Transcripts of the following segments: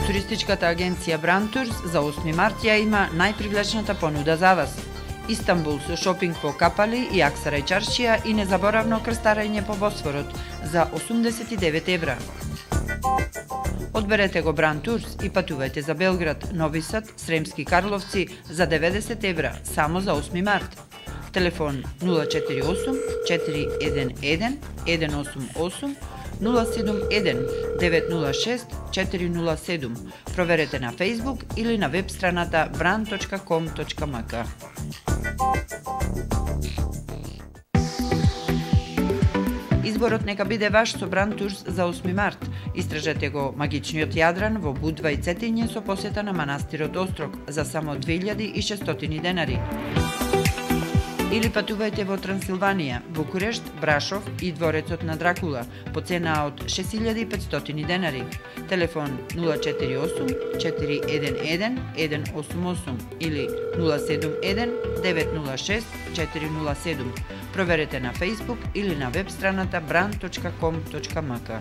Туристичката агенција Брантурс за 8 март ја има најпривлечната понуда за вас. Истанбул со шопинг по капали и Аксара и чаршија и незаборавно крстарење по Босфорот за 89 евра. Одберете го Брантурс и патувајте за Белград, Нови Сад, Сремски Карловци за 90 евра само за 8 март. Телефон 048 411 188 071 906 407. Проверете на Facebook или на веб страната brand.com.mk. Изборот нека биде ваш со Брантурс за 8 март. Истражете го магичниот Јадран во Будва и Цетиње со посета на манастирот Острог за само 2600 денари. Или патувајте во Трансилванија, Букурешт, Брашов и дворецот на Дракула по цена од 6500 денари. Телефон 048 411 188 или 071 906 407. Проверете на Facebook или на веб страната brand.com.mk.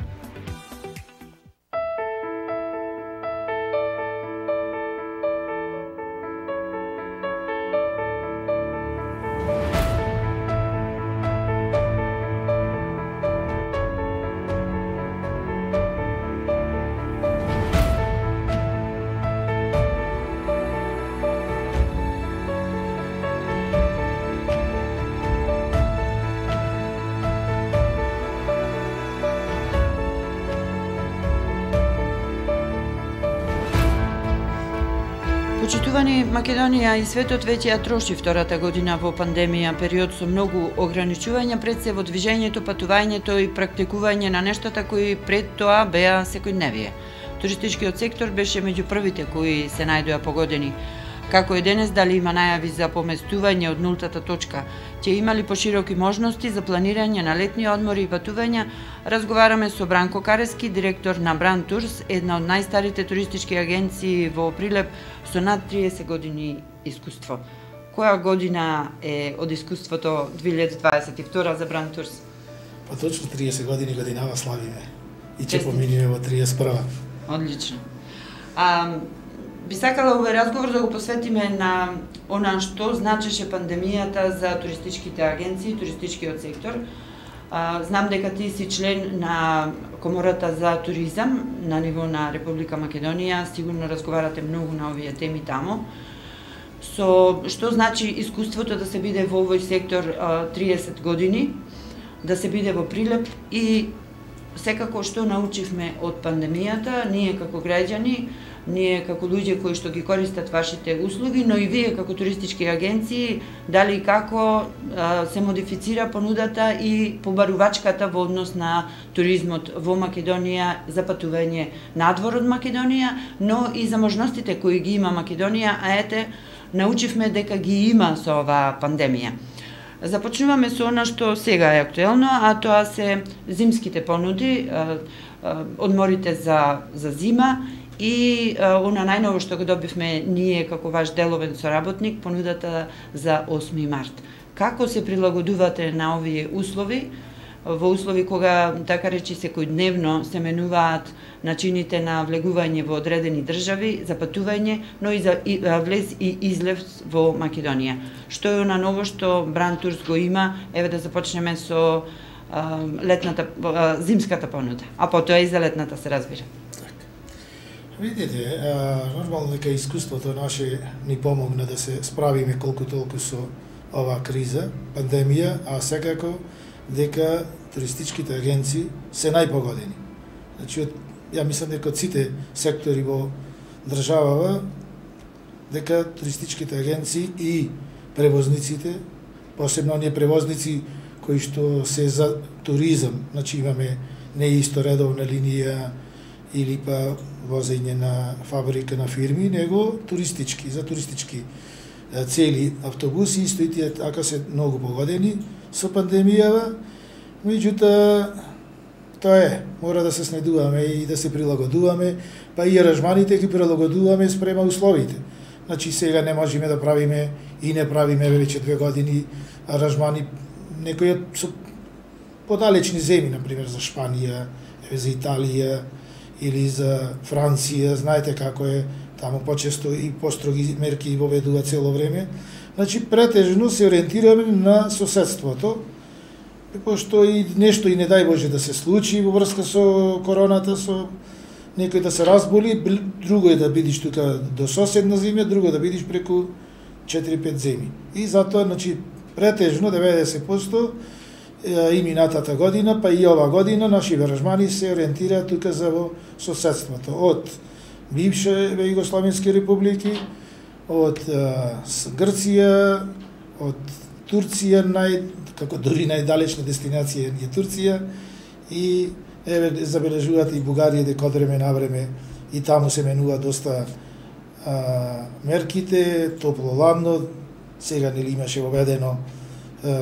Почитувани, Македонија и светот веќе ја троши втората година во пандемија, период со многу ограничувања пред се во движењето, патувањето и практикување на нештата кои пред тоа беа секојдневие. Туристичкиот сектор беше меѓу првите кои се најдоа погодени. Како е денес, дали има најави за поместување од нултата точка, ќе имали пошироки можности за планирање на летни одмори и патувања, разговараме со Бранко Карески, директор на Брантурс, една од најстарите туристички агенции во Прилеп со над 30 години искуство. Која година е од искуството 2022 за Брантурс? Па точно 30 годинава славиме и ќе поминиме во 31. Одлично. Би сакала овој разговор да го посветиме на она што значеше пандемијата за туристичките агенции, туристичкиот сектор. Знам дека ти си член на Комората за туризам на ниво на Република Македонија, сигурно разговарате многу на овие теми таму. Со што значи искуството да се биде во овој сектор 30 години, да се биде во Прилеп и секако што научивме од пандемијата, ние како граѓани, ние како луѓе кои што ги користат вашите услуги, но и вие како туристички агенции, дали и како се модифицира понудата и побарувачката во однос на туризмот во Македонија за патување надвор од Македонија, но и за можностите кои ги има Македонија, а ете, научивме дека ги има со оваа пандемија. Започнуваме со она што сега е актуелно, а тоа се зимските понуди, одморите за зима и она најново што го добивме ние како ваш деловен соработник, понудата за 8 март. Како се прилагодувате на овие услови, во услови кога, така речи, секојдневно се менуваат начините на влегување во одредени држави, за патување, но и за влез и излез во Македонија. Што е она ново што Брантурс го има? Еве да започнеме со зимската понуда, а потоа и за летната се разбира. Видите, нормално дека искуството наше ни помогна да се справиме колку толку со оваа криза, пандемија, а секако дека туристичките агенции се најпогодени. Значи, ја мислам дека од сите сектори во државава, дека туристичките агенции и превозниците, посебно оние превозници кои што се за туризам, значи имаме не исто редовна линија или па возење на фабрика на фирми, него туристички, за туристички цели автобуси, исто и тие така се многу погодени со пандемијава, меѓутоа тоа е, мора да се снедуваме и да се прилагодуваме, па и аранжманите ги прилагодуваме спрема условите. Значи сега не можеме да правиме и не правиме веќе 2 години аранжмани некои со подалечни земји, например за Шпанија, за Италија или за Франција, знаете како е, таму почесто и построги мерки воведува цело време. Значи, претежно се ориентираме на соседството, пошто и нешто и не дај Боже да се случи во врска со короната, со некој да се разболи, друго е да бидиш тука до соседна земја, друго да бидиш преку 4-5 земји. И затоа, значи, претежно 90% и минатата година, па и ова година, наши вражмани се ориентираат тука за во соседството. Од бивше Југословенски републики, од Грција, од Турција, како дури најдалечна дестинација е Турција, и еве забележувате и Бугарија дека од време на време и таму се менува доста мерките, топло-ладно, сега нели имаше воведено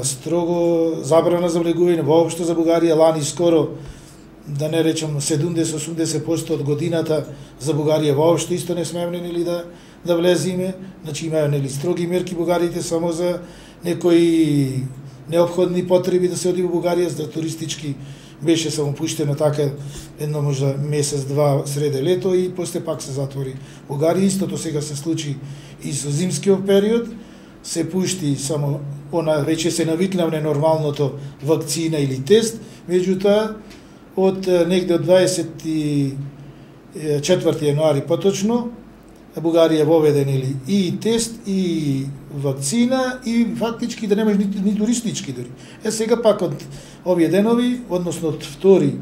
строго забрана за влегување воопшто за Бугарија, лани скоро, да не речем 70-80% од годината за Бугарија воопшто исто не смеевме нели да влезиме, значи имаја нели строги мерки бугарите само за некои неопходни потреби да се оди во Бугарија, за туристички беше само пуштено така едно можда месец-два среде лето и после пак се затвори Бугарија. Истото сега се случи и со зимскиот период, се пушти само она веќе се навикнавме нормалното вакцина или тест, меѓутоа од негде од 24 јануари поточно Бугарија воведе нели и тест и вакцина и фактички да немаш ни туристички дури. Сега пак од овие денови, односно од 2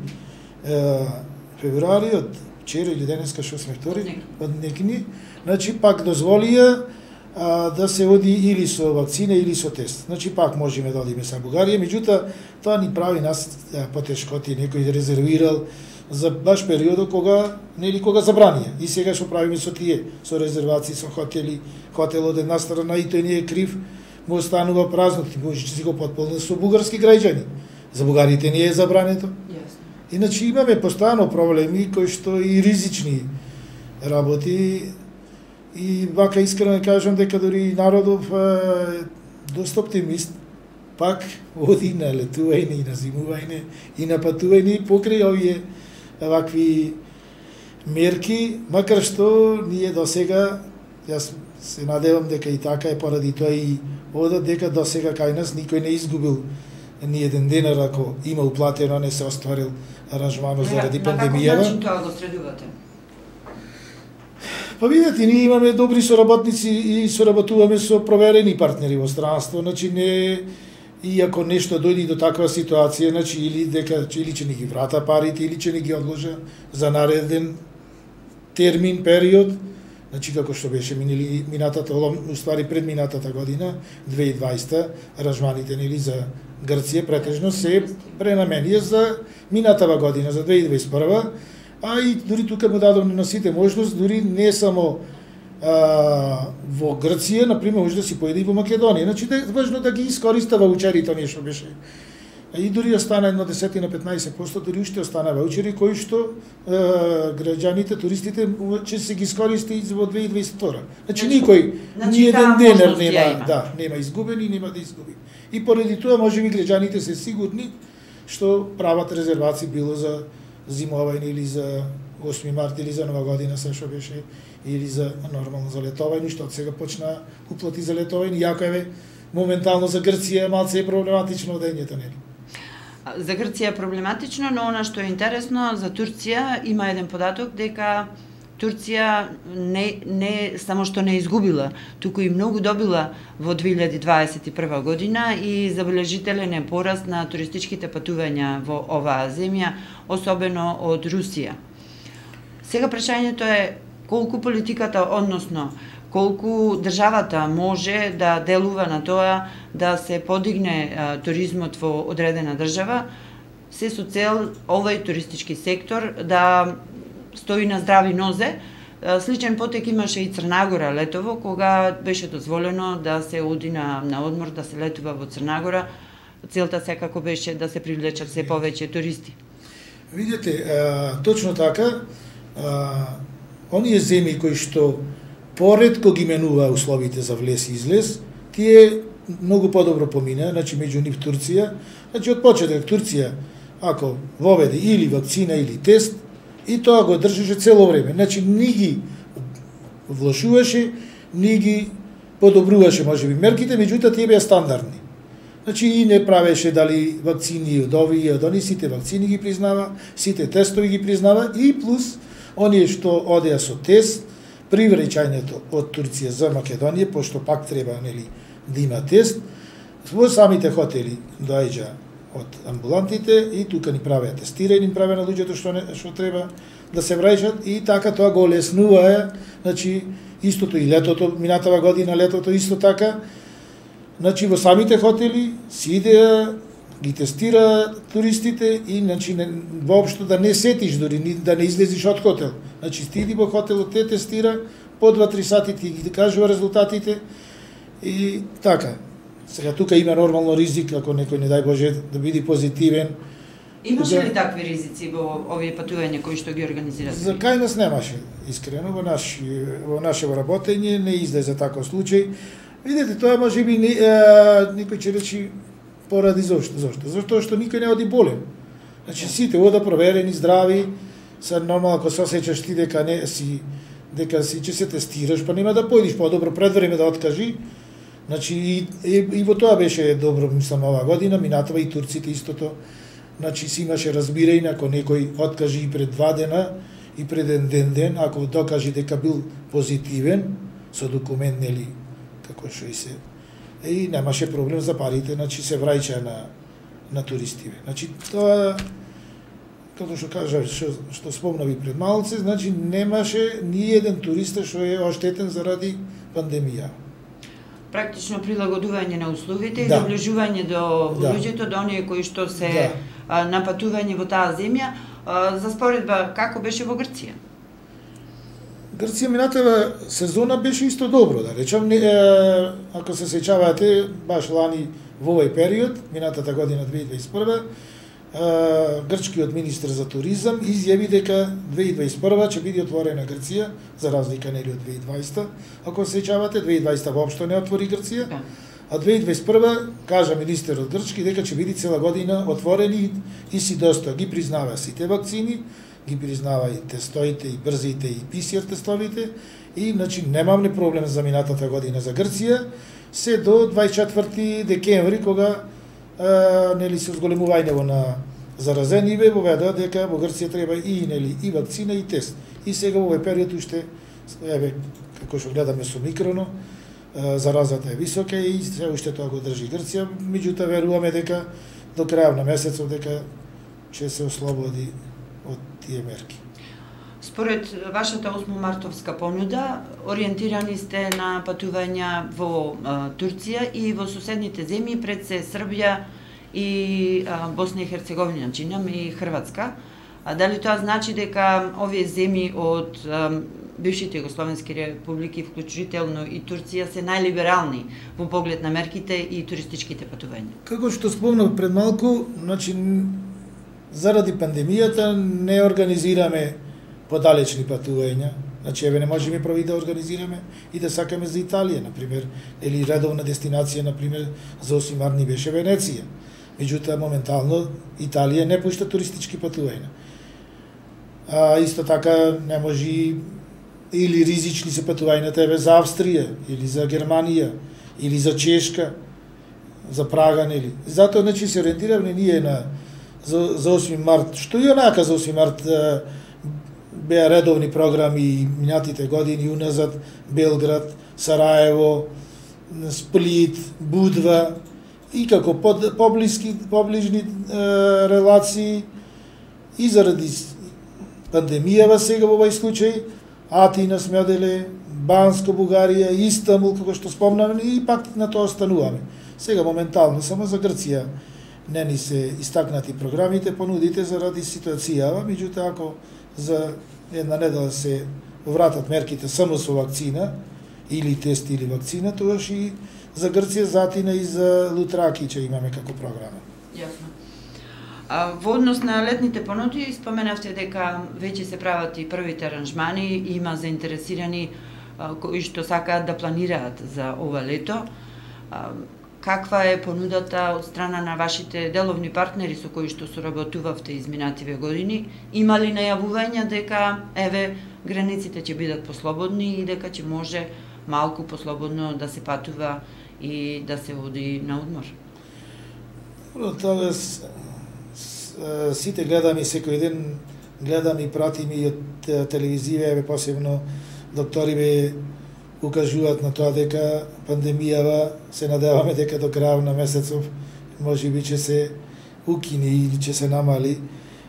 февруари, од вчера или денеска што сме 2, од некини, значи пак дозволија да се оди или со вакцина или со тест. Значи пак можеме да одиме со Бугарија, меѓутоа тоа ни прави нас потешкоти, некој резервирал за баш периодот кога забранија. И сега што правиме со тие, со резервации, со хотели, хотел од една страна и тој не е крив, му останува празно, ти може че си го потполни со бугарски граѓани. За бугарите не е забрането. Иначе имаме постојано проблеми кои што и ризични работи. И вака искрено кажам дека дури народов доста оптимист, пак оди на летување и на зимување и на патување покрај овие вакви мерки, макар што ние до сега, јас се надевам дека и така е поради тоа и одат дека до сега кај нас никој не изгубил ни еден денар ако има уплатено, не се остварил аранжманот заради пандемијава. На каков начин тоа го средувате? Па видете, ние имаме добри соработници и соработуваме со проверени партнери во странство, значи не и ако нешто дојде до таква ситуација, значи или ќе ни ги врата парите или ќе ни ги одложа за нареден термин, период, значи како што беше минатата, уствари предминатата година, 2020, аранжманите нели за Грција претежно се пренаменија за минатава година, за 2021, а и дури тука му дадовме на сите можност, дури не само во Грција, например, може да си поеде и во Македонија. Значи, важно да ги искориста ваучерите, нешто беше. И дури остана едно 10-15%, дури уште остана ваучери, кои што граѓаните, туристите, ќе се ги искористи и во 2022. Значи, никој, ни еден денар нема изгубени, нема да изгуби. И поради тоа, може би, граѓаните се сигурни што прават резервации било за зимовање или за 8 март или за нова година, се што беше, или за нормално за летовање, што од сега почна уплати за летовање, иако еве моментално за Грција малце е проблематично одењето, нели? За Грција е проблематично, но она што е интересно за Турција има еден податок дека Турција не само што не изгубила, туку и многу добила во 2021 година и забележителен е пораст на туристичките патувања во оваа земја, особено од Русија. Сега прашањето е колку политиката, односно колку државата може да делува на тоа да се подигне туризмот во одредена држава, се со цел овој туристички сектор да стои на здрави нозе. Сличен потек имаше и Црнагора летово, кога беше дозволено да се оди на одмор, да се летува во Црнагора. Целта секако беше да се привлечат се повеќе туристи. Видете, точно така, оние земји кои што поретко ги менува условите за влез и излез, тие многу подобро помина, значи меѓу нив Турција. Значи од почеток Турција, ако воведе или вакцина или тест, И тоа го држеше цело време. Значи, ни ги влошуваше, ни ги подобруваше, можеби, мерките, меѓутоа тие беа стандардни. Значи, и не правеше дали вакцини од овие и од они, сите вакцини ги признава, сите тестови ги признава и плюс оние што одеа со тест, при враќањето од Турција за Македонија, пошто пак треба, нели, да има тест, во самите хотели доаѓа од амбулантите и тука ни правеа тестирање, ни правеа на луѓето што треба да се враќаат и така тоа го леснува, значи истото и летото, минатава година летото исто така. Значи во самите хотели си идеа, ги тестира туристите и значи воопшто да не сетиш дури да не излезиш од хотел. Значи ти иди во хотелот, те тестира, по 2-3 сати ти ги кажува резултатите и така. Сега тука има нормално ризик ако некој не дај Боже да биде позитивен. Имаше ли такви ризици во овие патувања кои што ги организирате? За кај нас немаше, искрено, во наше работење не излезе таков случај. Видете, тоа може би никој ќе речи поради зошто? Зашто што никој не оди болен. Значи сите ода проверени, здрави, се нормално ако се осеќаш ти дека ќе се тестираш, па нема да појдиш подобро пред време да откажи. Значи и во тоа беше добро, мислам, оваа година, минатава и турците истото. Значи си имаше разбирање ако некој откажи и пред 2 дена и пред ден, ако докаже дека бил позитивен со документ, нели, како што и се. И немаше проблем за парите, значи се враќа на туристиве. Значи тоа, како што кажа, што спомнави пред малце, значи немаше ни еден туриста што е оштетен заради пандемија. Практично прилагодување на условите и доближување до луѓето, до оние кои што се на патување во таа земја. За споредба, како беше во Грција? Грција минатава сезона беше исто добро, да речам, ако се сеќавате, баш лани во овој период, минатата година 2021, грчкиот министр за туризам изјави дека 2021 ќе биде отворена Грција, за разлика нели од 2020. Ако се сеќавате, 2020 воопшто не отвори Грција, а 2021 кажа министерот грчки дека ќе биде цела година отворени и си доста ги признава сите вакцини, ги признава и тестоите, и брзите, и PCR тестовите, и значи немаме проблем за минатата година за Грција, се до 24 декември, кога нели се зголемувањето на заразениве, воведоа дека во Грција треба и нели и вакцина и тест. И сега во овој период уште еве како што гледаме со микроно, заразата е висока и се уште тоа го држи Грција, меѓутоа веруваме дека до крајот на месецот дека ќе се ослободи од тие мерки. Според вашата 8 мартовска понуда, ориентирани сте на патувања во Турција и во соседните земји, пред се Србија и Босна и Херцеговина, чинам, и Хрватска. Дали тоа значи дека овие земји од бившите југословенски републики, вклучително и Турција, се најлиберални во поглед на мерките и туристичките патувања? Како што спомнав пред малку, значи заради пандемијата не организираме подалечни патувања. Значи, еве не можеме прави да организираме и да сакаме за Италија, например, или редовна дестинација, например, за 8 март ни беше Венеција. Меѓутоа, моментално, Италија не пушта туристички патувања. Исто така, не може или ризични се патувањата, еве за Австрија, или за Германија, или за Чешка, за Прага, нели. Затоа, значи, се ориентиравме ние за 8 март, што и онака за 8 март беа редовни програми минатите години уназад, Белград, Сараево, Сплит, Будва и како поближни релации и заради пандемијава сега во овој случај, Атина сме оделе, Банско, Бугарија, Истанбул, како што спомнаме, и пак на тоа остануваме. Сега моментално само за Грција не ни се истакнати програмите, понудите заради ситуацијава, меѓутоа ако за една недела се вратат мерките само со вакцина, или тест или вакцина, тогаш и за Грција, за Атина и за Лутраки ќе имаме како програма. Јасно. Во однос на летните понуди, споменавте дека веќе се прават и првите аранжмани, има заинтересирани кои што сакаат да планираат за ова лето. каква е понудата од страна на вашите деловни партнери со кои што соработувавте изминативе години? Има ли најавувања дека еве границите ќе бидат послободни и дека ќе може малку послободно да се патува и да се оди на одмор? Тоа сите гледаме секој ден, гледаме и пратиме и од телевизија, посебно доктори укажуваат на тоа дека пандемијава се надеваме дека до крајот на месецов можеби ќе се укине или ќе се намали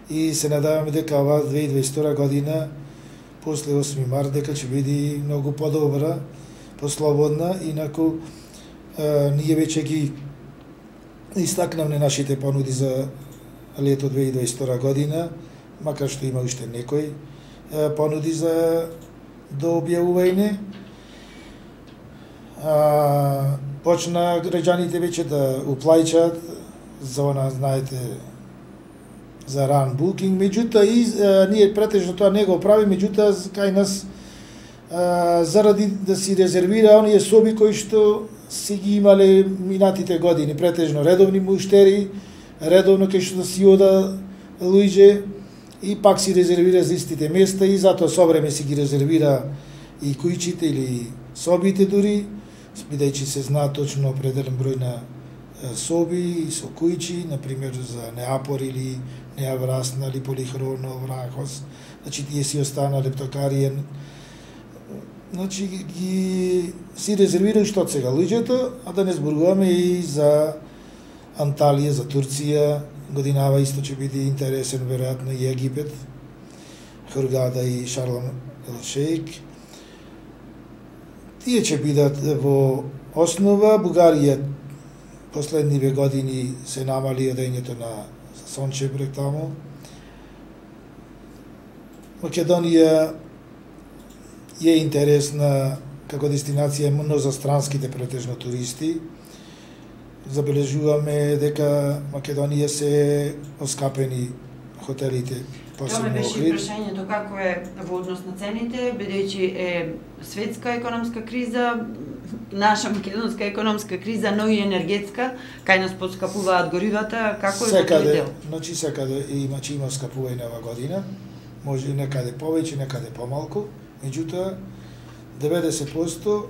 и се надеваме дека оваа 2022 година после 8 март дека ќе биде многу подобра, послободна, инаку ние веќе ги истакнавме нашите понуди за лето 2022 година, макар што има уште некои понуди за до објавување. Почна граѓаните веќе да уплаќаат за она, знаете, за run booking, меѓутоа и ние претежно тоа не го прави, меѓутоа кај нас заради да си резервира оние соби кои што си ги имале минатите години, претежно редовни муштери, редовно кај што си ода луѓе и пак си резервира за истите места и затоа со време си ги резервира и кујчите или собите дури, бидејќи се знае точно определен број на соби и со кујчи, например за Неапор или Неавраснали, Полихроно, Врахос, значи тие си останале Птокариен, значи ги си резервира што сега луѓето, а да не зборуваме и за Анталија, за Турција, годинава исто ќе биде интересен веројатно и Египет, Хургада и Шарм ел Шејк. Тие ќе бидат во основа. Бугарија последниве години се намали одењето на сончев брег таму. Македонија е интересна како дестинација именно за странските претежно туристи. Забележуваме дека Македонија се оскапени хотелите. Тоа ме беше прашањето како е во однос на цените, бидејќи е светска економска криза, наша македонска економска криза, но и енергетска, кај нас поскапуваат горивата, како е во тој дел? Значи секаде има скапување ова година, може некаде повеќе, некаде помалку, меѓутоа 90%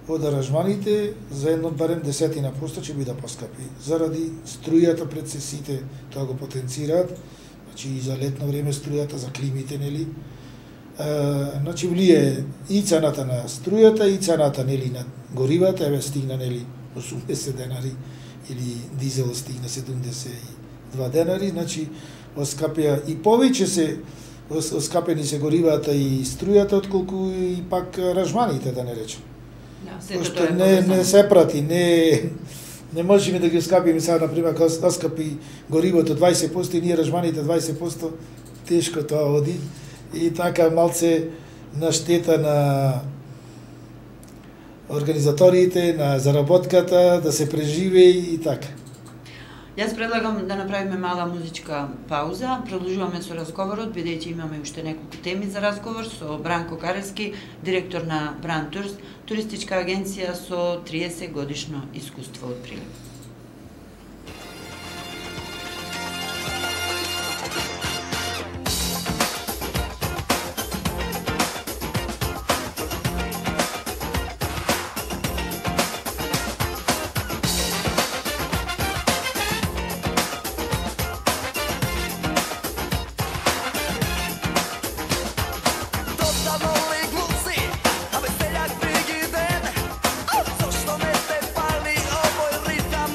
од аранжманите за едно барем 10% ќе биде поскапи. Заради струјата пред се сите тоа го потенцираат, значи и за летно време струјата, за климите, нели? Значи влие и цената на струјата и цената, нели, на горивата, еве стигна, нели, 80 денари или дизел стигна 72 денари, значи оскапија и повеќе се оскапени се горивата и струјата отколку и пак аранжманите, да не речем. Пошто не се прати, не можеме да ги оскапиме сега, например, кога оскапи горивото 20% и ние аранжманите 20%, тешко тоа оди. И така малце на штета на организаторите, на заработката, да се преживе и така. Јас предлагам да направиме мала музичка пауза, продолжуваме со разговорот, бидејќи имаме уште неколку теми за разговор со Бранко Каревски, директор на Brand Tours, туристичка агенција со 30 годишно искуство од Прилеп. Zašto ne ste pali, ovoj ritam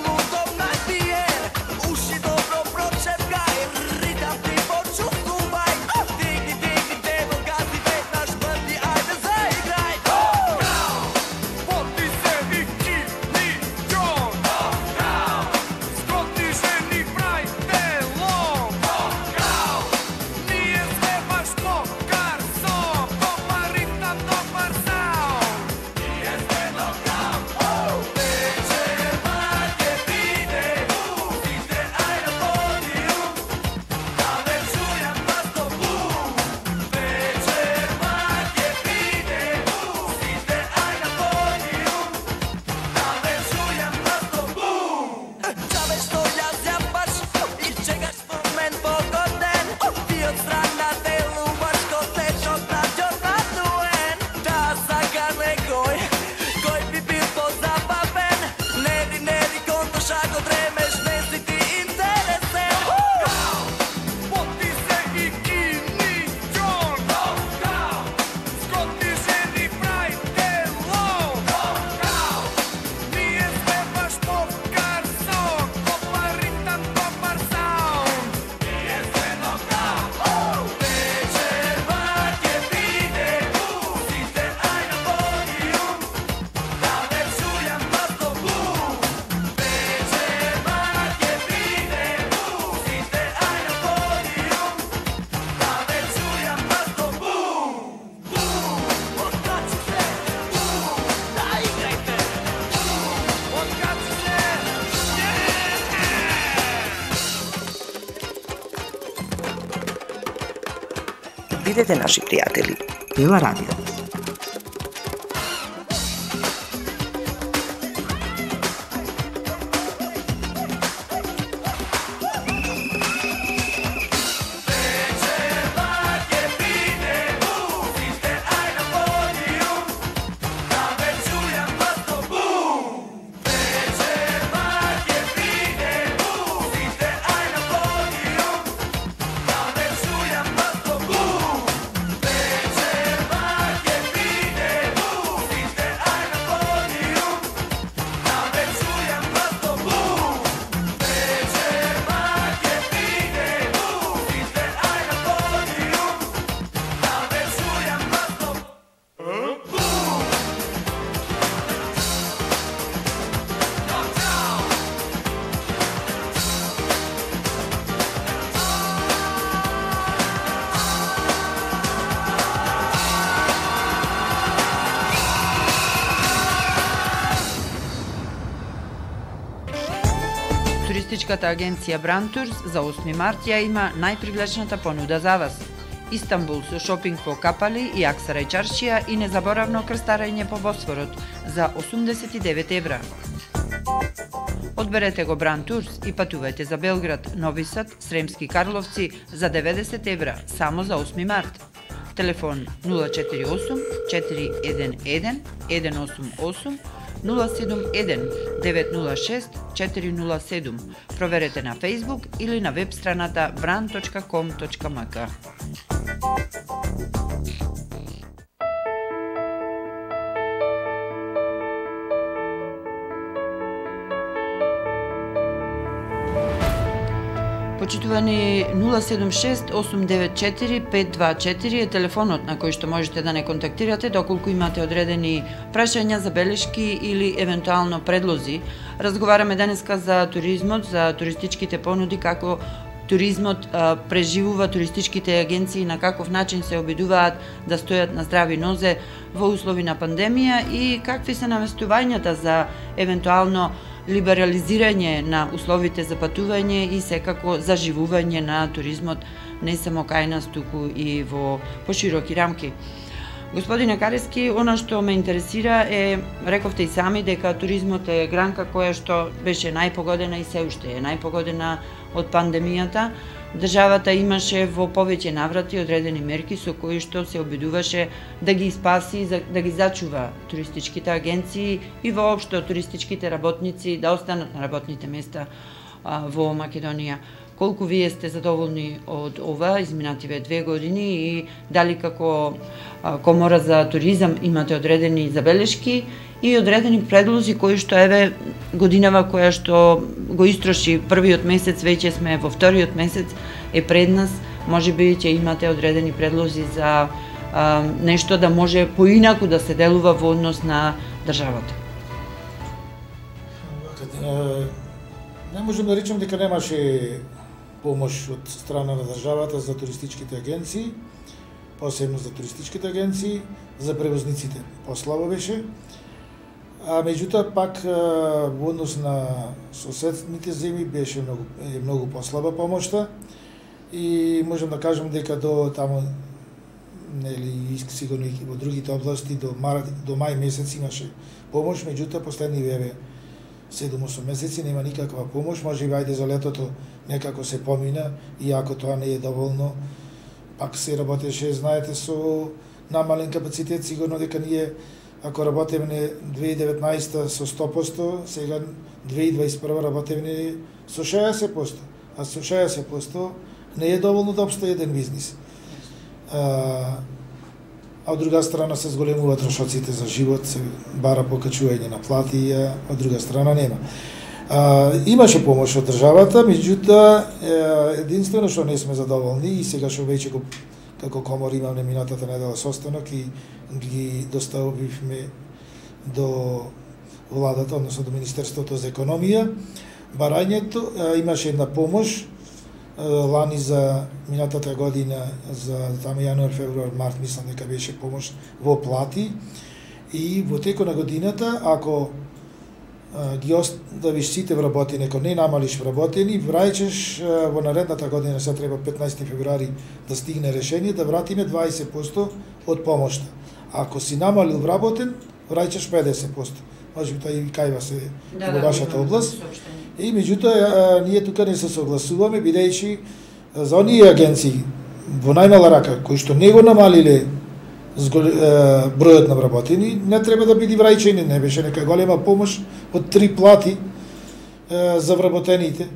Бидете наши пријатели. Пила радио. Туристичката агенција Брантурс за 8 март ја има најпривлечната понуда за вас. Истанбул со шопинг по капали и Аксара и чаршија и незаборавно крстарење по Босфорот за 89 евра. Одберете го Брантурс и патувајте за Белград, Нови Сад, Сремски Карловци за 90 евра само за 8 март. Телефон 048 411 188 071 906 407. Проверете на Facebook или на веб страната brand.com.mk. Почитувани 076-894-524 е телефонот на кој што можете да не контактирате доколку имате одредени прашања, забелешки или евентуално предлози. Разговараме денеска за туризмот, за туристичките понуди, како туризмот преживува туристичките агенции, на каков начин се обидуваат да стојат на здрави нозе во услови на пандемија и какви се навестувањата за евентуално либерализирање на условите за патување и секако заживување на туризмот не само кај нас, туку и во пошироки рамки. Господине Карески, она што ме интересира е, рековте и сами, дека туризмот е гранка која што беше најпогодена и се уште е најпогодена од пандемијата. Државата имаше во повеќе наврати одредени мерки со кои што се обидуваше да ги спаси, да ги зачува туристичките агенции и воопшто туристичките работници да останат на работните места во Македонија. Колку вие сте задоволни од ова изминативе 2 години и дали како Комора за туризам имате одредени забелешки и одредени предлози кои што еве годинава која што го истроши првиот месец, веќе сме во вториот месец е пред нас, можеби ќе имате одредени предлози за нешто да може поинаку да се делува во однос на државата. Не можем да речем дека немаше помош од страна на државата за туристичките агенции, посебно за туристичките агенции, за превозниците послабо беше. А меѓутоа пак во однос на соседните земји беше многу послаба помошта и можам да кажам дека до таму нели сигурно и во другите области до мај месец имаше помош, меѓутоа последниве 7-8 месеци нема никаква помош, може би ајде за летото некако се помина, иако тоа не е доволно. Пак се работеше, знаете, со намален капацитет, сигурно дека ние ако работевме 2019 со 100%, сега 2021 работевме со 60%, а со 60% не е доволно да обстои еден бизнис. А од друга страна се зголемуваат трошоците за живот, се бара покачување на плати, а од друга страна нема. Имаше помош од државата, меѓутоа единствено што не сме задоволни и сега што веќе како комора имаме минатата недела состанок и ги доставивме до владата, односно до Министерството за економија, барањето имаше една помош лани за минатата година, за таму јануар, февруар, март, мислам дека беше помош во плати и во текот на годината, ако ги оставиш сите вработени, ако не намалиш вработени, враќаш во наредната година, сега треба 15 февруари да стигне решение, да вратиме 20% од помошта. Ако си намалил вработен, враќаш 50%. Може би тоа и кај вас е во вашата област. И меѓутоа, ние тука не се согласуваме, бидејќи за оние агенции во најмала рака, кои што не го намалиле бројот на вработени, не треба да биде враќање, не беше нека голема помош од 3 плати за вработените.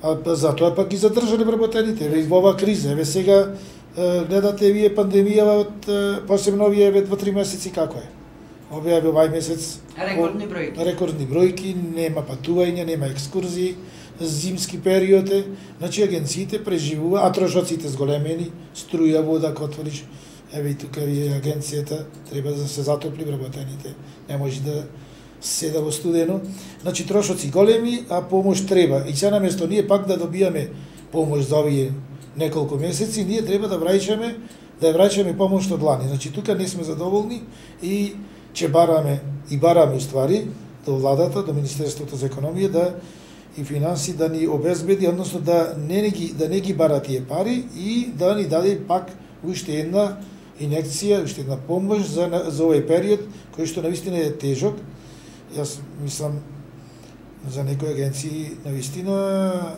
А затоа пак ги задржале вработените. Еве во оваа криза, еве сега гледате вие пандемија посебно овие во 3 месеци како е. Овие во овај месец рекордни бројки. Рекордни бројки, нема патување, нема екскурзии, зимски период е, значи агенциите преживува, а трошоците зголемени, струја, вода, ако отвориш, еве и тука вие агенцијата треба да се затопли вработените, не може да седа во студено. Значи трошоци големи, а помош треба. И сега наместо ние пак да добијаме помош за овие неколку месеци, ние треба да враќаме помош од лани. Значи тука не сме задоволни и че бараме уствари до владата, до Министерството за економија и финанси да ни обезбеди, односно да не ги бара тие пари и да ни даде пак уште една инекција, уште една помош за овој период кој што навистина е тежок. Јас мислам за некои агенции навистина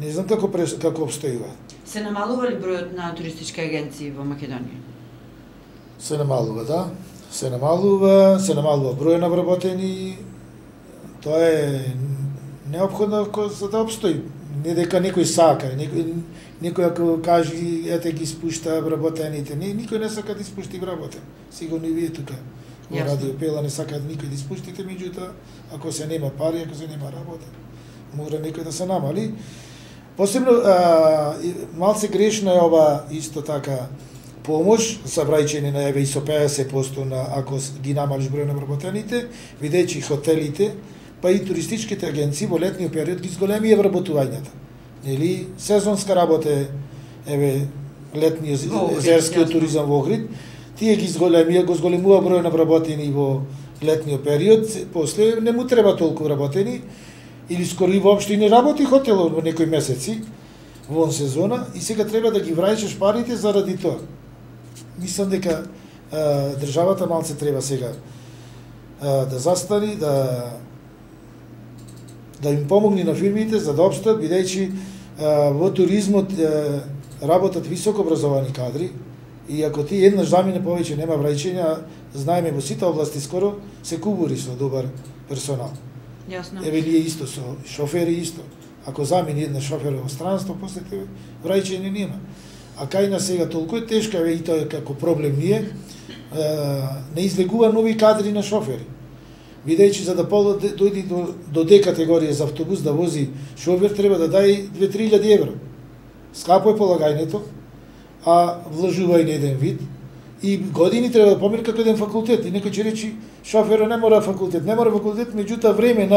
не знам како обстојува. Се намалува ли бројот на туристички агенции во Македонија? Се намалува, да. Се намалува број на вработени. Тоа е неопходно за да обстои. Не дека некој сака, некој ако каже ете ги спушта вработените, никој не сака да испушти вработен. Сигурно и вие тука во Радио Пела не сака никој да испуштите, меѓутоа ако се нема пари, ако се нема работа, мора некој да се намали. Посебно малце грешно е ова исто така помош за враќање на еве и со 50% на ако ги намалиш број на вработените, бидејќи хотелите па и туристичките агенции во летниот период ги зголемија вработувањата. Нели сезонска работа еве летниот езерскиот туризам во Охрид, тие ги го зголемува број на вработени во летниот период, после не му треба толку вработени или скоро и воопшто и не работи хотелот во некои месеци во сезона и сега треба да ги враќаш парите заради тоа. Мислам дека државата малце треба сега да застани, да им помогне на фирмите за да обстојат, бидејќи во туризмот работат високо образовани кадри и ако ти еднаш замине повеќе нема враќања, знаеме во сите области скоро се кубури со добар персонал. Јасно. Еве ние исто со шофери исто. Ако замени еднаш шофер во странство, после тебе враќање нема. А кај нас сега толку е тешко, еве и тоа како проблем не излегува нови кадри на шофери. Бидејќи за да дојде до Д категорија за автобус да вози шофер треба да даде 2-3 евро. Скапо е полагањето, а вложување еден вид и години треба да помине како еден факултет. И некој ќе речи шоферот не мора факултет, меѓутоа време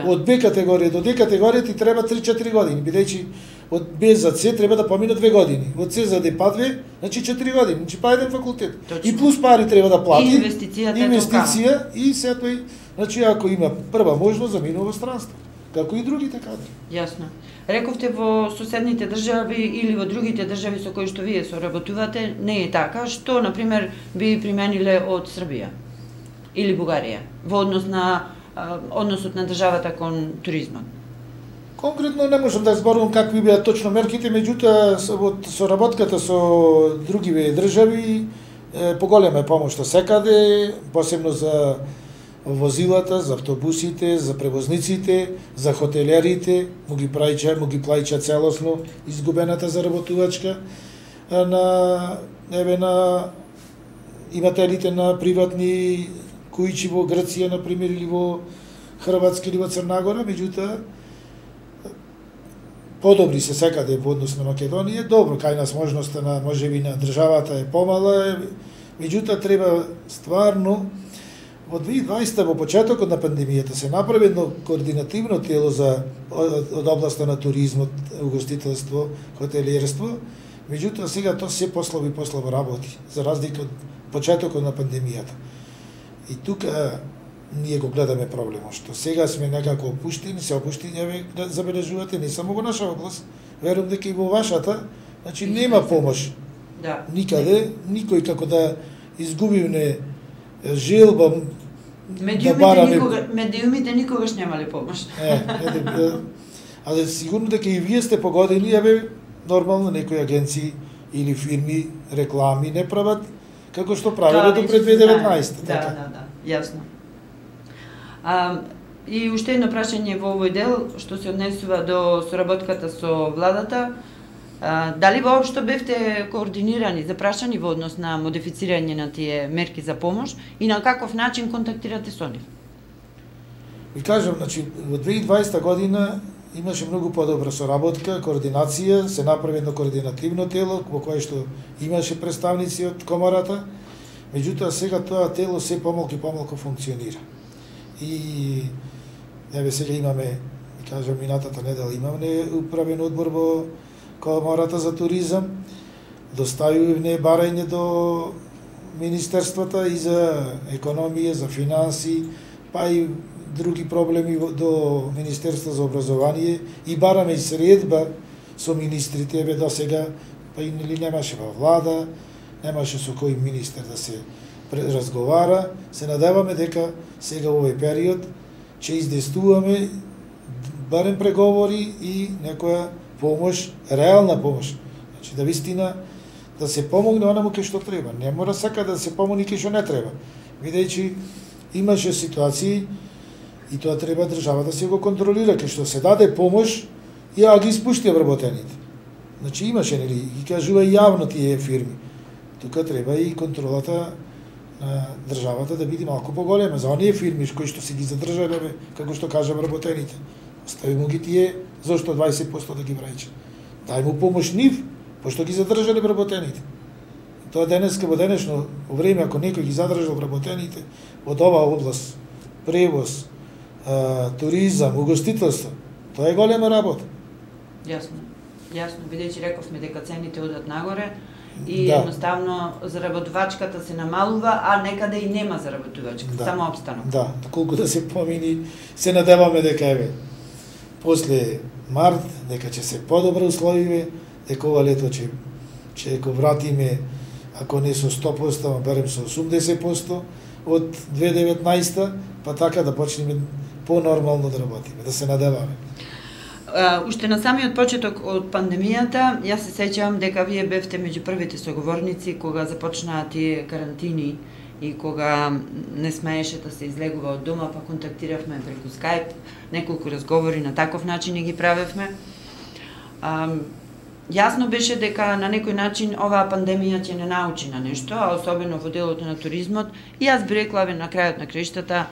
од Б категорија до Д категорија ти треба 3-4 години, бидејќи од Б за С треба да поминат 2 години. Од С за Д па 2, значи 4 години, значи па еден факултет. Точно. И плюс пари треба да плати. Инвестиција и се тој, значи ако има прва можност заминува во странство, како и другите кадри. Јасно. Рековте во соседните држави или во другите држави со кои што вие соработувате, не е така, што на пример би примениле од Србија или Бугарија во односот на државата кон туризмот? Конкретно не можам да зборувам какви беа точно мерките, меѓутоа од соработката со другиве држави поголема е помошта секаде, посебно за возилата, за автобусите, за превозниците, за хотелерите, му ги плаќа целосно изгубената заработувачка на имателите на приватни кујчи во Грција, например, или во Хрватска или во Црна Гора, меѓутоа подобри се секаде во однос на Македонија. Добро, кај нас можноста на можеби на државата е помала, меѓутоа треба стварно во 2020 во почетокот на пандемијата се направи едно координативно тело од областа на туризмот, угостителство, хотелиерство, меѓутоа сега тоа се послабо работи, за разлика од почетокот на пандемијата. И тука ние го гледаме проблемот, што сега сме некако опуштени, се опуштени, ве забележувате, не само во наша област, верувам дека и во вашата, значи нема помош. Да. Никаде, никој како да изгубивне желба да бараме... Медиумите никогаш немале помош. Але сигурно дека и вие сте погодени, нормално некои агенции или фирми реклами не прават како што правеле до пред 2019. Да, јасно. И уште едно прашање во овој дел, што се однесува до соработката со владата. Дали воопшто бевте координирани, запрашани во однос на модифицирање на тие мерки за помош и на каков начин контактирате со нив? Ви кажам, значи, во 2020 година имаше многу подобра соработка, координација, се направи едно координативно тело во кое што имаше представници од комората, меѓутоа сега тоа тело се помалку и помалку функционира. И сега имаме, кажам, минатата недела имаме управен одбор во Комората за туризам, доставивме барање до министерствата и за економија, за финанси, па и други проблеми до Министерство за образование и бараме и средба со министрите, до сега, па и немаше во влада, немаше со кој министер да се разговара, се надеваме дека сега во овој период ќе издействуваме барем преговори и некоја помош, реална помош. Значи да вистина да се помогне онаму кај што треба. Не мора сака да се помогне кај што не треба. Видејќи имаше ситуации и тоа треба држава да се го контролира, кај што се даде помош и ја ги испушти вработените. Значи имаше, нели, ги кажува и јавно тие фирми. Тука треба и контролата на државата да биде малку поголема за оние фирми кои што се ги задржале, како што кажа вработените. Остави му ги тие, зашто 20% да ги враќа. Дај му помош нив, пошто ги задржале вработените. Тоа денеска во денешно време, ако некој ги задржал вработените од оваа област, превоз, туризам, угостителство, тоа е голема работа. Јасно. Бидејќи рековме дека цените одат нагоре и едноставно заработувачката се намалува, а некаде и нема заработувачка, само обстанок. Да, колку да се помини, се надеваме дека после март, дека ќе се подобри условиве, дека ова лето ќе го вратиме, ако не со 100%, а барем со 80% од 2019, па така да почнеме понормално да работиме, да се надеваме. Уште на самиот почеток од пандемијата, јас се сеќавам дека вие бевте меѓу првите соговорници кога започнаа тие карантини и кога не смееше да се излегува од дома, па контактиравме преку Skype, неколку разговори на таков начин и ги правевме. Јасно беше дека на некој начин оваа пандемија ќе не научи на нешто, а особено во делот на туризмот. И јас би рекла на крајот на краиштата,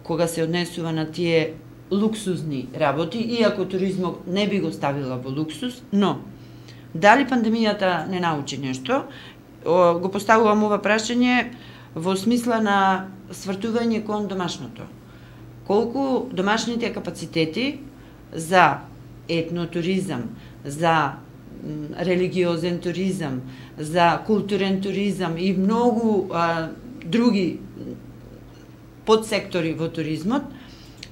кога се однесува на тие луксузни работи, иако туризмот не би го ставила во луксуз, но дали пандемијата не научи нешто? Го поставувам ова прашање во смисла на свртување кон домашното. Колку домашните капацитети за етнотуризам, за религиозен туризам, за културен туризам и многу други подсектори во туризмот,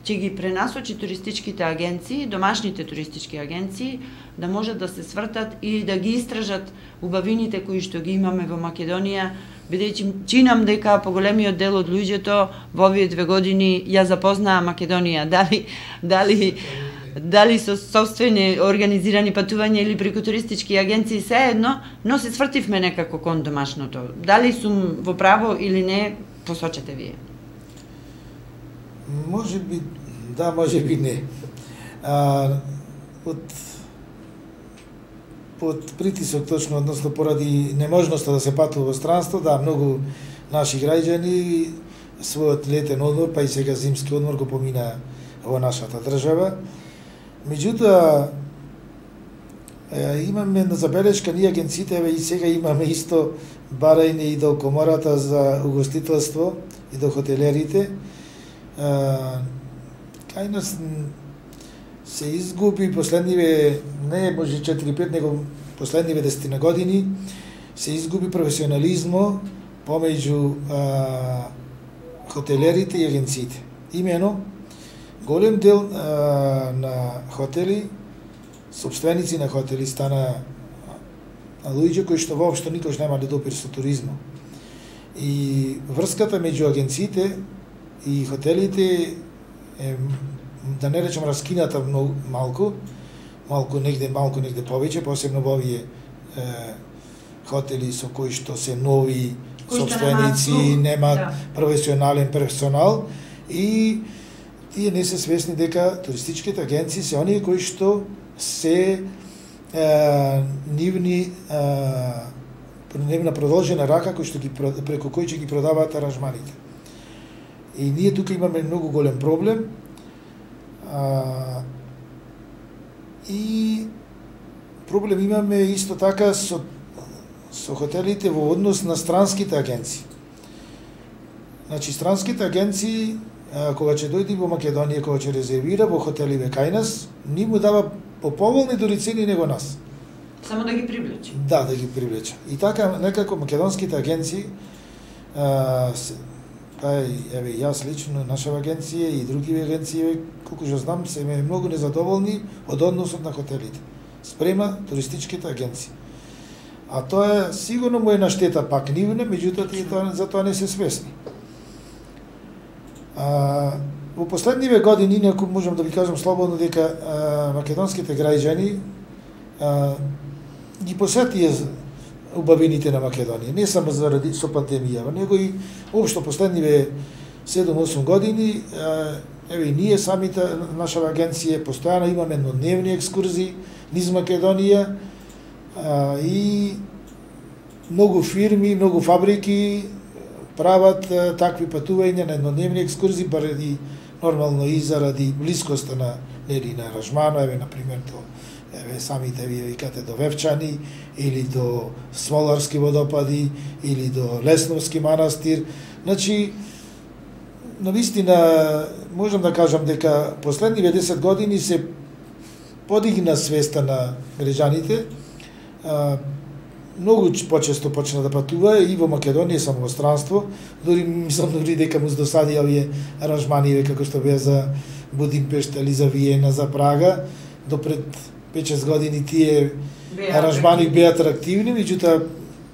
ќе ги пренасочи туристичките агенции, домашните туристички агенции, да можат да се свртат и да ги истражат убавините кои што ги имаме во Македонија, бидејќи чинам дека поголемиот дел од луѓето во овие 2 години ја запознаа Македонија, дали со собствени организирани патувања или преку туристички агенции, се едно, но се свртивме некако кон домашното. Дали сум во право или не, посочете вие. Може би да, може би не. Под притисок точно, односно поради неможноста да се патува во странство, да, многу наши граѓани својот летен одмор, па и сега зимски одмор го помина во нашата држава. Меѓутоа, имаме една забелешка, ние агенциите и сега имаме исто барање и до Комората за угостителство и до хотелерите. Кај нас се изгуби последниве, не може 4-5, него последниве 10 години, се изгуби професионализмо помеѓу хотелерите и агенциите. Имено, голем дел на хотели, собственици на хотели стана луѓе кои што воопшто никош немале допир со туризмот. И врската меѓу агенциите и хотелите е, да не речем раскината малку негде повеќе, посебно во овие хотели со кои што се нови собственици, немаат професионален персонал и тие не се свесни дека туристичките агенции се оние кои што се нивна продолжена рака кои што преку кои ќе ги продаваат аранжманите. И ние тука имаме многу голем проблем. И проблем имаме исто така со хотелите во однос на странските агенции. Значи, странските агенции, кога ќе дојде во Македонија, кога ќе резервира во хотеливе кај нас, ни му дава поповолни дури цени него нас. Само да ги привлече. Да, да ги привлече. И така, некако македонските агенции, еве, јас лично, наша агенција и други агенции, колку што знам, се многу незадоволни од односот на хотелите спрема туристичките агенции. А тоа е сигурно му е на штета пак нивна, меѓутоа тие за тоа не се свесни. Во последниве години, инаку можам да ви кажам слободно дека македонските граѓани ги посетија убавините на Македонија, не само заради со пандемија, него и општо последниве 7-8 години, еве и ние самите, наша агенција постојано имаме еднодневни екскурзии низ Македонија и многу фирми, многу фабрики прават такви патувања на еднодневни екскурзии баради нормално и заради блискоста на аранжмано, еве например еве самите вие викате до Вевчани или до Смоларски водопади или до Лесновски манастир. Значи, навистина можам да кажам дека последниве 10 години се подигна свеста на граѓаните. Многу почесто почна да патува и во Македонија, само во странство. Дори мислам дека му досади овие аранжмани како што беа за Будимпешта или за Виена, за Прага. До пред 5-6 години тие аранжмани беа атрактивни, меѓутоа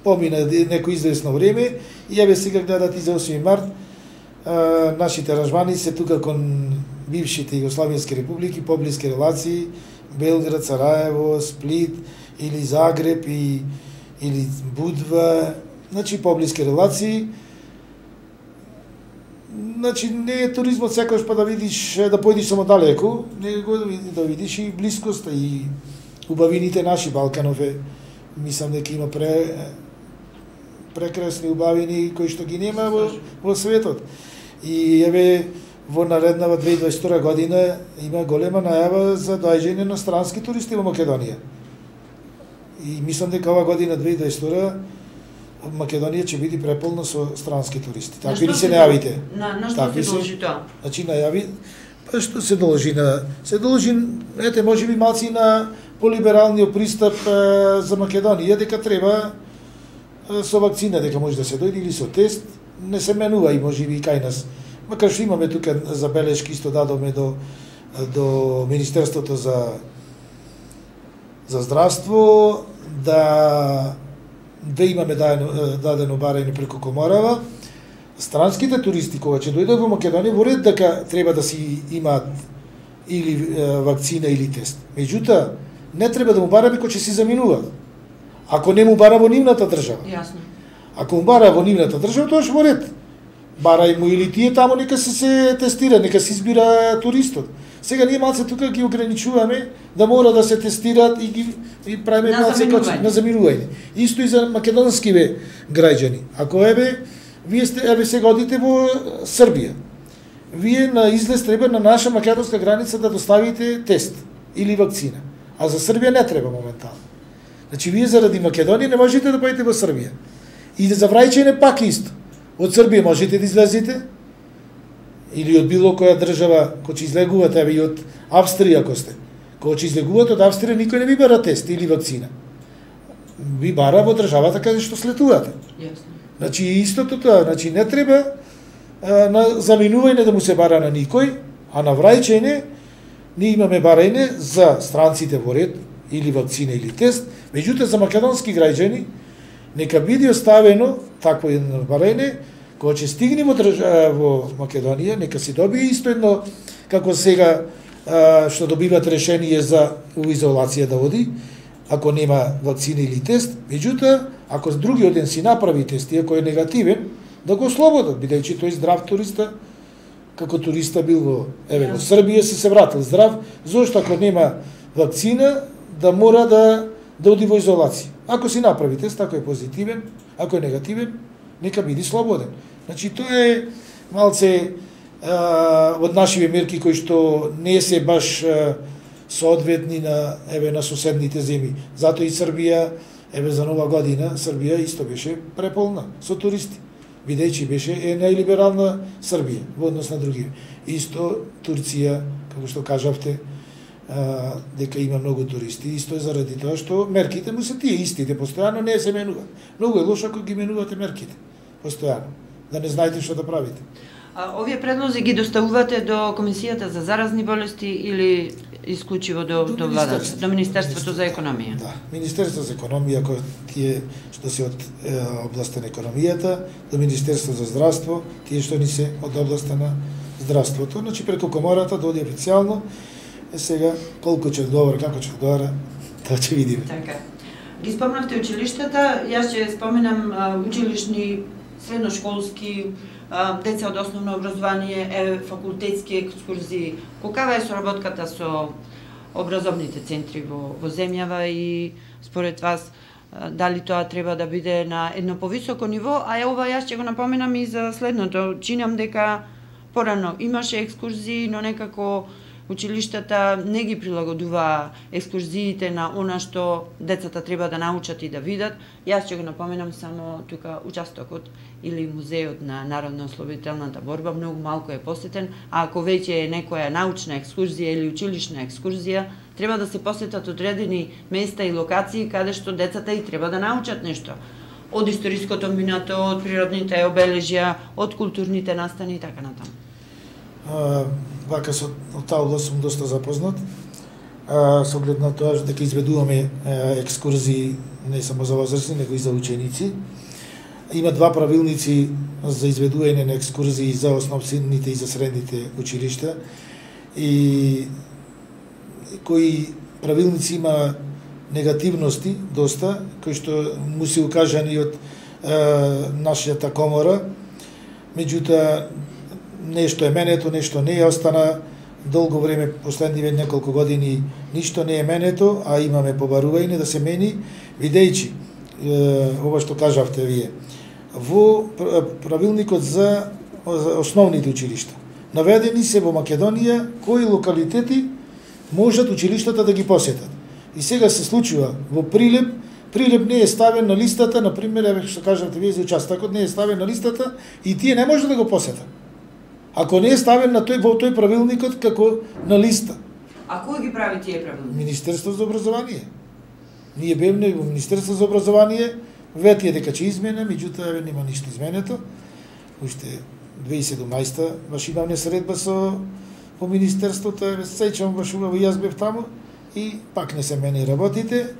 помина некој известно време и еве сега гледат и за 8 март нашите аранжмани се тука кон бившите југославенски републики, поблиски релации, Белград, Сараево, Сплит или Загреб или Будва, значи поблиски релации. Значи не е туризмот секогаш па да видиш, да појдиш само далеку, него да видиш и блискоста и убавините наши. Балканов е, мислам дека има прекрасни убавини кои што ги нема во светот. И еве во нареднава 2022 година има голема најава за доаѓање на странски туристи во Македонија. И мислам дека ова година 2022 Македонија ќе биде преполна со странски туристи. Такви ли се најавите? На што се должи тоа? Значи најави, па што се должи на... Се должи, ете, може би малци на полибералниот пристап за Македонија, дека треба со вакцина, дека може да се дојде или со тест, не се менува и може би кај нас. Макар што имаме тука забелешки, исто дадоме до Министерството за здравство, да имаме дадено барање преку Коморава. Странските туристи кога ќе дојдат во Македонија во ред дека треба да си имаат или вакцина или тест. Меѓутоа, не треба да му бараме кој ќе си заминуваат. Ако не му бара во нивната држава. Јасно. Ако му бара во нивната држава, тоа што во ред. Барај му или тие тамо нека се тестира, нека се избира туристот. Сега ние малце тука ги ограничуваме да мора да се тестираат и правиме малце на заминување. Исто и за македонскиве граѓани. Ако вие сега одите во Србија, вие на излез треба на наша македонска граница да доставите тест или вакцина. А за Србија не треба моментално. Значи вие заради Македонија не можете да појдете во Србија. И за враќање пак исто. Од Србија можете да излезете, или од било која држава, кој ќе излегувате, и од Австрија ако сте. Кој ќе излегувате од Австрија, никој не ви бара тест или вакцина. Ви бара во државата каде што слетувате. Јасно. Значи истото тоа, значи не треба на заминување да му се бара на никој, а на враќање ние имаме барање за странците во ред, или вакцина или тест, меѓутоа за македонски граѓани нека биде оставено такво едно барање, кога ќе стигне во Македонија, нека си добие исто едно, како сега што добиват решение за изолација да оди, ако нема вакцина или тест, меѓутоа, ако другиот ден си направи тест, иако е негативен, да го ослободат, бидејќи тој здрав туриста, како туриста бил во Србија, се вратил здрав, зошто ако нема вакцина, да мора да оди во изолација. Ако си направи тест, ако е позитивен, ако е негативен, нека биде слободен. Значи, тоа е малце од нашиве мерки кои што не се баш соодветни на соседните земји. Затоа и Србија, за нова година, Србија исто беше преполна со туристи, бидејќи беше најлиберална Србија во однос на други. Исто Турција, како што кажавте, дека има многу туристи, исто е заради тоа што мерките му се тие истите, постојано не се менуваат. Многу е лошо ако ги менувате мерките, постојано, да не знаете што да правите. Овие предлози ги доставувате до Комисијата за заразни болести или исклучиво до владата, до Министерството за економија? Да, Министерството за економија, кој тие што се од областа на економијата, до Министерството за здравство, тие што ни се од областа на здравството. Значи преку комората дојде официјално. Сега колку ќе одговара, како ќе одговара, тоа ќе видиме. Така. Ги спомнавте училиштата, јас ќе споменам училишни, средношколски, деца од основно образование, факултетски екскурзии. Каква е соработката со образовните центри во земјава и според вас дали тоа треба да биде на едно повисоко ниво, а ова јас ќе го напоменам и за следното. Чинам дека порано имаше екскурзии, но некако училиштата не ги прилагодува екскурзиите на она што децата треба да научат и да видат. Јас ќе го напоменам само тука участокот или музеот на Народно-ослободителната борба, многу малку е посетен, а ако веќе е некоја научна екскурзија или училишна екскурзија, треба да се посетат одредени места и локации каде што децата и треба да научат нешто. Од историското минато, од природните обележја, од културните настани и така натаму. Вака со таа област сум доста запознат, со оглед на тоа дека изведуваме екскурзии не само за возрастни, него и за ученици. Има два правилници за изведување на екскурзии за основните и за средните училишта, и кои правилници има негативности доста, кои што му се укажани од нашата комора, меѓутоа нешто е менето, нешто не е, остана долго време, последниве неколку години, ништо не е менето, а имаме побарување да се мени, видејќи, ова што кажавте вие, во правилникот за основните училишта. Наведени се во Македонија кои локалитети можат училиштата да ги посетат. И сега се случува во Прилеп не е ставен на листата, например, што кажавте вие за участокот, не е ставен на листата и тие не може да го посетат. Ако не е ставен на во тој правилникот како на листа. А кој ги прави тие правилници? Министерство за образование. Ние бевме во Министерство за образование, ветија дека ќе измене, меѓутоа нема ништо изменето. Уште 2017 баш имавме средба во Министерството, сеќавам баш убаво јас бев таму и пак не се мени работите.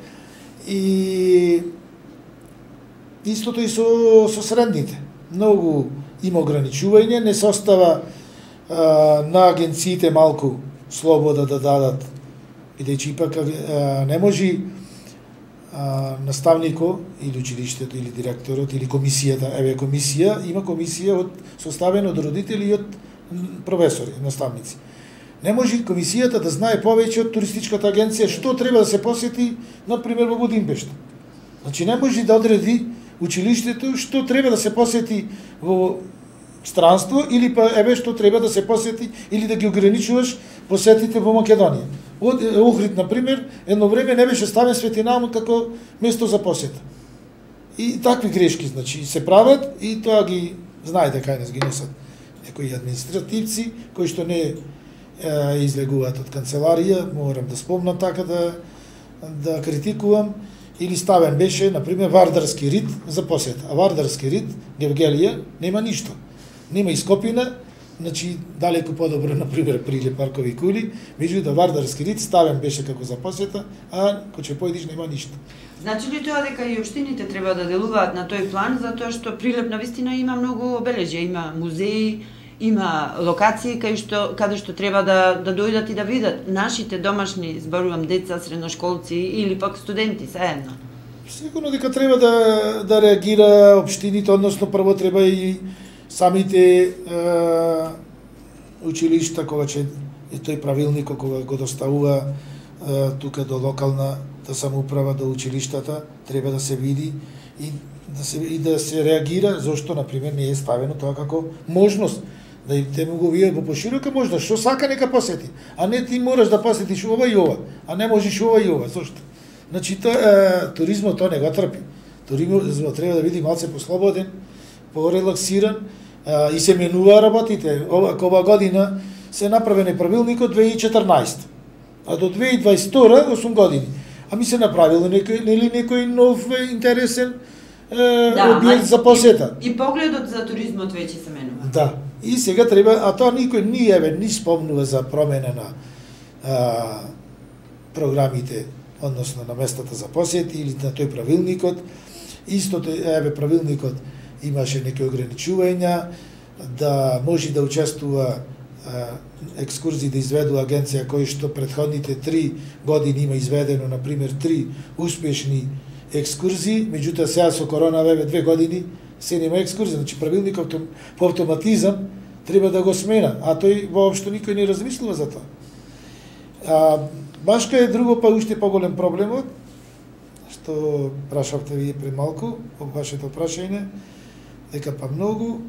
И истото и со средните. Многу има ограничување, не се остава на агенциите малку слобода да дадат, бидејќи ипак не може наставнико или училиштето или директорот или комисијата, има комисија составена од родители и од професори, наставници. Не може комисијата да знае повеќе од туристичката агенција што треба да се посети, например во Будимпешта. Значи не може да одреди училиштето што треба да се посети во странство или па што треба да се посети или да ги ограничуваш посетите во Македонија. Охрид, например, едно време не беше ставен Светинамон како место за посета. И такви грешки, значи, се прават и тоа ги знаете кај нас ги носат некои административци кои што не излегуваат од канцеларија, морам да спомнам така да критикувам, или ставен беше, например, Вардарски рид за посета. А Вардарски рид, Гевгелија, нема ништо. нема ископина, значи далеку подобро, например, Прилеп паркови кули, меѓутоа Вардарски рид ставен беше како за посета, а кога ќе појдеш нема ништо. Значи ли тоа дека и општините треба да делуваат на тој план, затоа што Прилеп навистина има многу обележја, има музеи, има локации каде што треба да дојдат и да видат нашите домашни, зборувам, деца, средношколци или пак студенти заедно? Сигурно дека треба да реагира општините, односно прво треба и самите училишта, кога ќе тој правилник кога го доставува тука до локалната самоуправа, до училиштата, треба да се види и да се реагира зошто например не е ставено тоа како можност да и те го вие во поширока можност, што сака нека посети, а не ти мораш да посетиш ова и ова, а не можеш ова и ова, зошто? Значи туризмот тоа не го трпи. Туризмот треба да биде малце послободен, порелаксиран и се менува работите. Ова година се направени правилникот 2014, а до 2022 8 години. А ми се направило некој нов интересен објект за посета. И погледот за туризмот веќе се менува. Да. И сега треба, а тоа никој ни спомнува за промена на програмите, односно на местата за посети или на тој правилникот. Истото правилникот имаше некои ограничувања да може да учествува екскурзии да изведува агенција кој што претходните 3 години има изведено например 3 успешни екскурзии, меѓутоа сега со корона 2 години се нема екскурзија, значи правилникот по автоматизам треба да го смена, а тој воопшто никој не размислува за тоа. Башка е друго, па уште поголем проблемот, што прашавте вие пред малку, по вашето прашање, дека па многу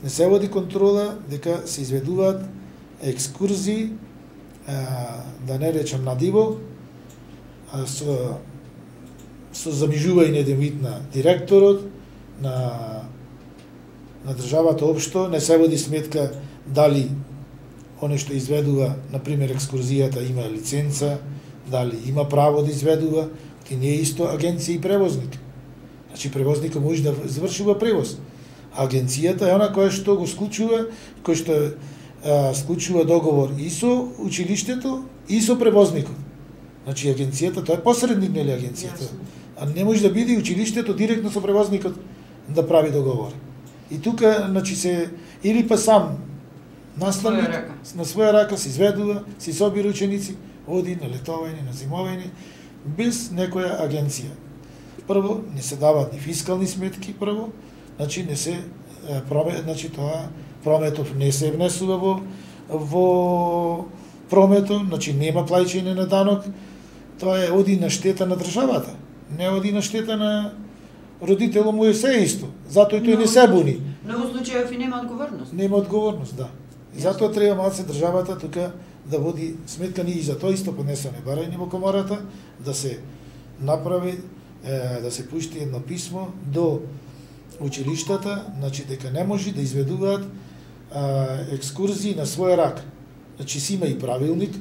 не се води контрола, дека се изведуваат екскурзии, да не речем на диво, со замижување еден вид на директорот, на државата општо, не се води сметка дали оне што изведува, например, екскурзијата има лиценца, дали има право да изведува, ти не е исто агенција и превозник. Значи, превозникот може да извршува превоз. Агенцијата е она која што го склучува, која што склучува договор и со училиштето, и со превозникот. Значи, агенцијата, тоа е посредник, нели агенцијата? А не може да биде училиштето директно со превозникот да прави договори. И тука, значи, се, или па сам наставник, на своја рака се изведува, се собира ученици, оди на летовање, на зимовање, без некоја агенција. Прво, не се дават ни фискални сметки, прво, значи не се значи тоа прометов не се внесува во прометот, значи нема плаќање на данок, тоа е оди на штета на државата, не оди на штета на родителот му е се исто, затоа и тој не се буни. Многу случаи нема одговорност. Нема одговорност, да. И затоа треба малце државата тука да води сметка, ние и за тоа исто поднесеме барање во комората, да се направи, да се пушти едно писмо до училиштата, значи дека не може да изведуваат екскурзии на своја рак. Значи си има и правилник,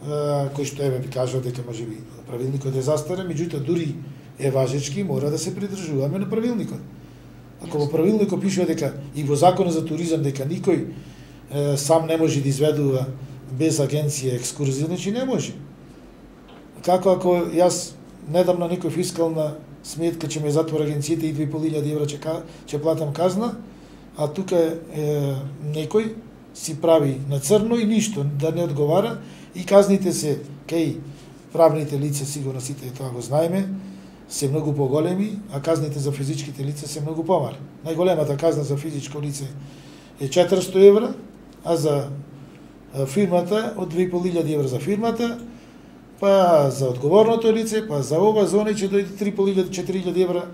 кој што ви кажа дека може би правилникот е застарен, меѓутоа дури е важечки, мора да се придржуваме на правилникот. Ако во правилникот пишува дека и во законот за туризам дека никој сам не може да изведува без агенција екскурзија, значи не може. Како ако јас недавно некој фискална сметка ќе ме затвора агенцијата и 2.500 евра ќе платам казна, а тука некој си прави на црно и ништо да не одговара и казните се кај правните лица, сигурно сите тоа го знаеме, се многу поголеми, а казните за физичките лица се многу помали. Најголемата казна за физичко лице е 400 евра, а за фирмата од 2.500 евра за фирмата, па за одговорното лице, па за ова, за оне ќе дојде 3.500-4.000 евра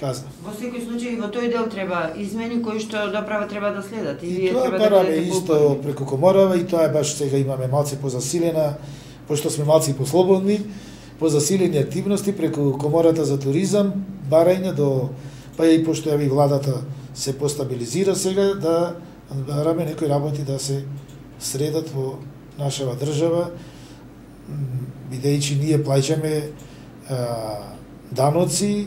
казна. Во секој случај во тој дел треба измени кои што доправа треба да следат. И тоа бараме исто преку коморава и тоа е баш сега имаме малце позасилена, пошто сме малце послободни, позасилени активности преку комората за туризам, барање до, па и пошто и владата се постабилизира сега, да бараме некои работи да се средат во нашава држава, бидејќи ние плаќаме даноци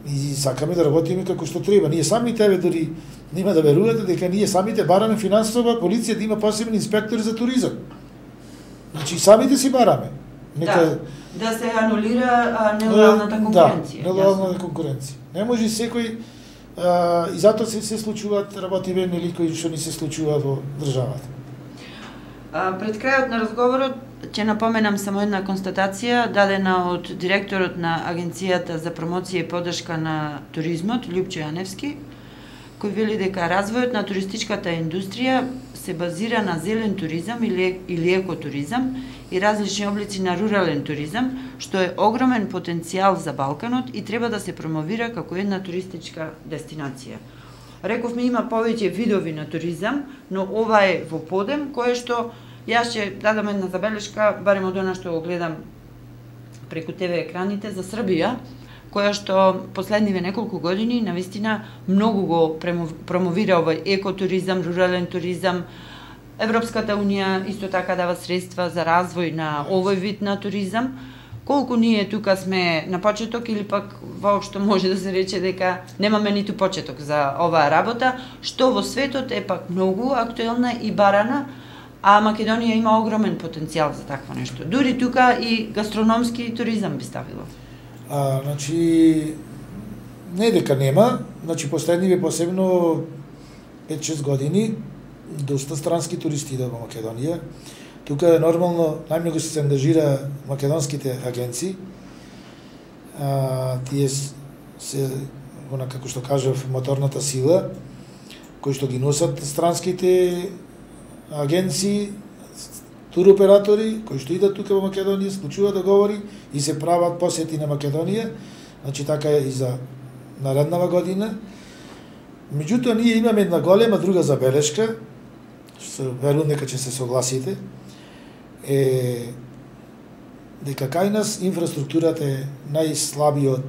И сакаме да работиме како што треба. Ние самите, дури нема да верувате дека ние самите бараме финансова полиција да има посебни инспектори за туризам. Значи самите си бараме. Нека да се анулира нелојалната конкуренција. Да, нелојалната конкуренција. Не може секој и затоа се случуваат работиви нели кои што ни се случува во државата. Пред крајот на разговорот ќе напоменам само една констатација дадена од директорот на Агенцијата за промоција и поддршка на туризмот Лјупчо Јаневски, кој вели дека развојот на туристичката индустрија се базира на зелен туризам или екотуризам и различни облици на рурален туризам, што е огромен потенцијал за Балканот и треба да се промовира како една туристичка дестинација. Рековме има повеќе видови на туризам, но ова е во подем, кое што јас ќе дадам една забелешка, барем од она што го гледам преку ТВ екраните за Србија, која што последниве неколку години навистина многу го промовира овој екотуризам, рурален туризам. Европската унија исто така дава средства за развој на овој вид на туризам. Колку ние тука сме на почеток или пак воопшто може да се рече дека немаме ниту почеток за оваа работа, што во светот е пак многу актуелна и барана, а Македонија има огромен потенцијал за такво нешто. Дури тука и гастрономски туризам би ставило. Значи, не дека нема, значи последниве посебно 5-6 години доста странски туристи идат во Македонија. Тука е нормално најмногу се ангажира македонските агенции. Тие се како што кажав моторната сила кои што ги носат странските агенции, туроператори кои што идат тука во Македонија, случува да говори и се прават посети на Македонија, значи така е и за нареднава година. Меѓутоа ние имаме една голема друга забелешка, што верувам дека ќе се согласите, е дека кај нас инфраструктурата е најслабиот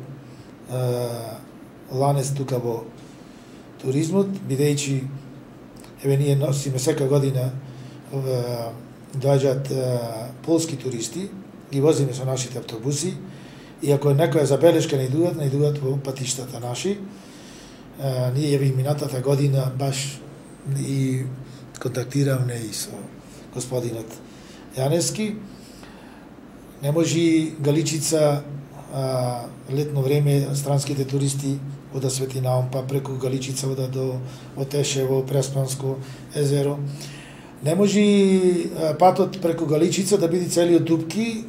ланец тука во туризмот, бидејќи еве ние носиме секоја година доаѓаат полски туристи, ги возиме со нашите автобуси и ако некоја забелешка не идуваат во патиштата наши. Ние еве минатата година баш и контактиравме и со господинот Јаневски. Не може Галичица летно време странските туристи ода Свети Наум, па преку Галичица ода до Отешево, Преспанско езеро. Не може патот преку Галичица да биде целиот дупки,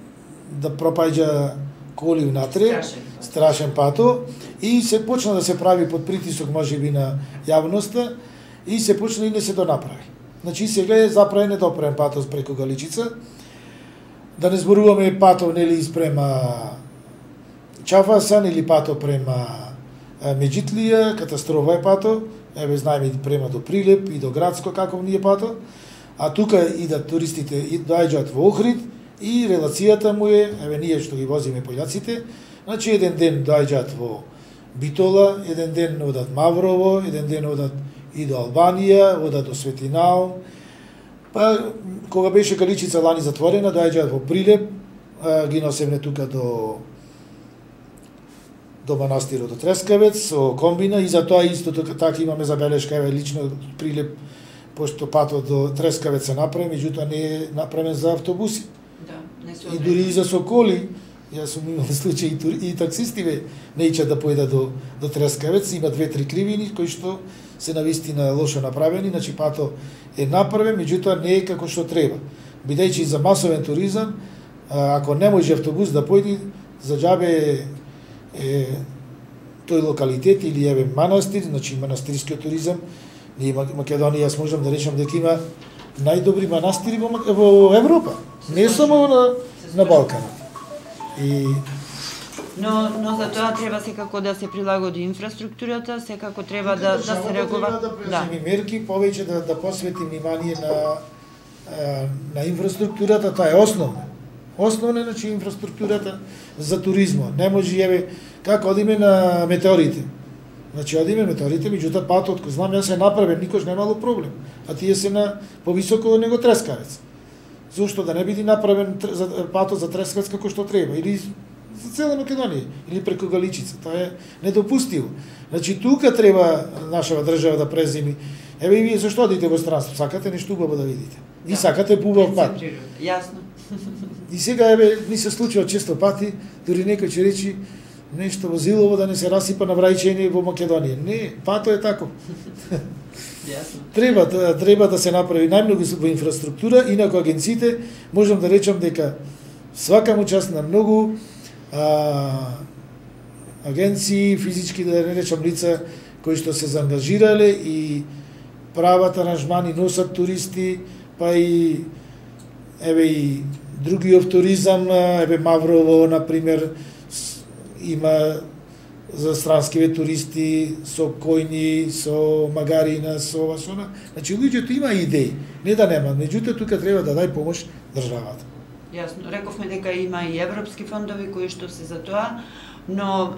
да пропаѓа коли внатре, страшен пато, и се почна да се прави под притисок можеби на јавноста и се почна и не се донаправи. Значи сега е заправен недоправен патот преку Галичица. Да не зборуваме патов нели испрема Чафасан или пато према Меджитлија, катастрофа е пато, еве знаеме и према до Прилеп и до Градско како ние пато, а тука идат туристите и доаѓаат во Охрид и релацијата му е, еве ние што ги возиме пољаците, значи еден ден доаѓаат во Битола, еден ден одат Маврово, еден ден одат и до Албанија, одат до Свети Наум, па кога беше Галичица лани затворена, доаѓаат во Прилеп, ги носеме тука до манастирот до Трескавец со комбина и затоа исто така имаме забелешка еве лично Прилеп, пошто патот до Трескавец се направи, меѓутоа не е направен за автобуси. Да, не се и дури и за соколи, јас сум имал случаи и таксистиве не ичат да појдат до Трескавец, има 2-3 кривини кои што се навистина лошо направени, значи пато е направен, меѓутоа не е како што треба. Бидејќи за масовен туризам, ако не може автобус да појде, за џабе тој локалитет или еве манастир, значи манастирскиот туризам, ние Македонија јас можам да речам дека има најдобри манастири во Европа, не само на Балканот. Но за тоа треба секако да се прилагоди инфраструктурата, секако треба да се реагува. Да преземи мерки, повеќе да посвети внимание на инфраструктурата, тоа е основно. Основна значи инфраструктурата за туризмот. Не може еве како одиме на метеорите. Значи одиме метеорите, меѓутоа патот кој знам јас е направен, никош немало проблем. А тие се на повисоко од него Трескавец. Зошто да не биде направен патот за Трескавец како што треба или за цела Македонија или преку Галичица. Тоа е недопустиво. Значи тука треба нашава држава да преземи. Еве и вие зашто одите во странство? Сакате нешто убаво да видите. И сакате поубав пат. Јасно. И сега еве ни се случува често пати, дури некој ќе речи нешто возилово да не се расипа на врајчење во Македонија. Не, пато е тако. Јасно. Треба да се направи најмногу во инфраструктура, инаку агенциите можам да речам дека свака му част на многу агенции, физички да не речам лица кои што се заангажирале и прават аранжмани, носат туристи, па и еве и другиот туризам, еве Маврово например има за странскиве туристи со којни, со магарина, со ова, со она. Значи луѓето има идеи, не да нема, меѓутоа тука треба да дај помош државата. Јасно, рековме дека има и европски фондови кои што се за тоа, но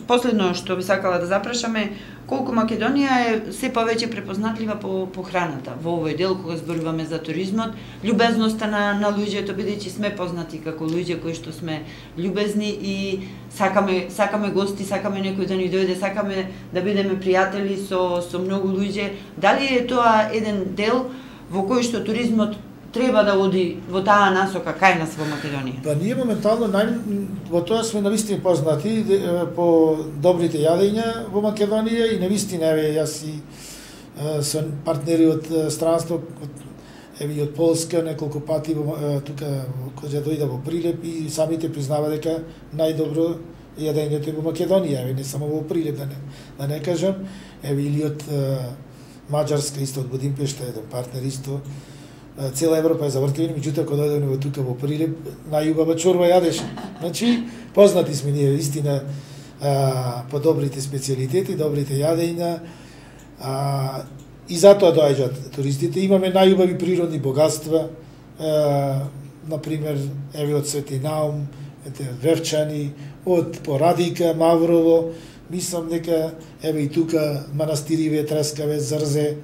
последно што би сакала да запрашаме, колку Македонија е се повеќе препознатлива по храната во овој дел кога зборуваме за туризмот, љубезноста на луѓето, бидејќи сме познати како луѓе кои што сме љубезни и сакаме гости, сакаме некој да ни дојде, сакаме да бидеме пријатели со многу луѓе. Дали е тоа еден дел во кој што туризмот треба да оди во таа насока кај нас во Македонија? Па ние моментално во тоа сме навистина познати по добрите јадења во Македонија и навистина еве јас и со партнери од странство, еве и од Полска неколку пати тука кога дојде во Прилеп и самите признава дека најдобро јадењето е во Македонија, еве не само во Прилеп да не кажам, еве или од Маđарска исто од Будимпешта еден партнер исто. Цела Европа е завртена, меѓутоа кога дојдеме во тука во Прилеп, најубава чорба јадеше. Значи, познати сме ние истина по добрите специјалитети, добрите јадења. И затоа доаѓаат туристите. Имаме најубави природни богатства, например, еве од Свети Наум, Вевчани, од Порадика, Маврово. Мислам дека еве и тука манастириве, Трескавец, Зрзе.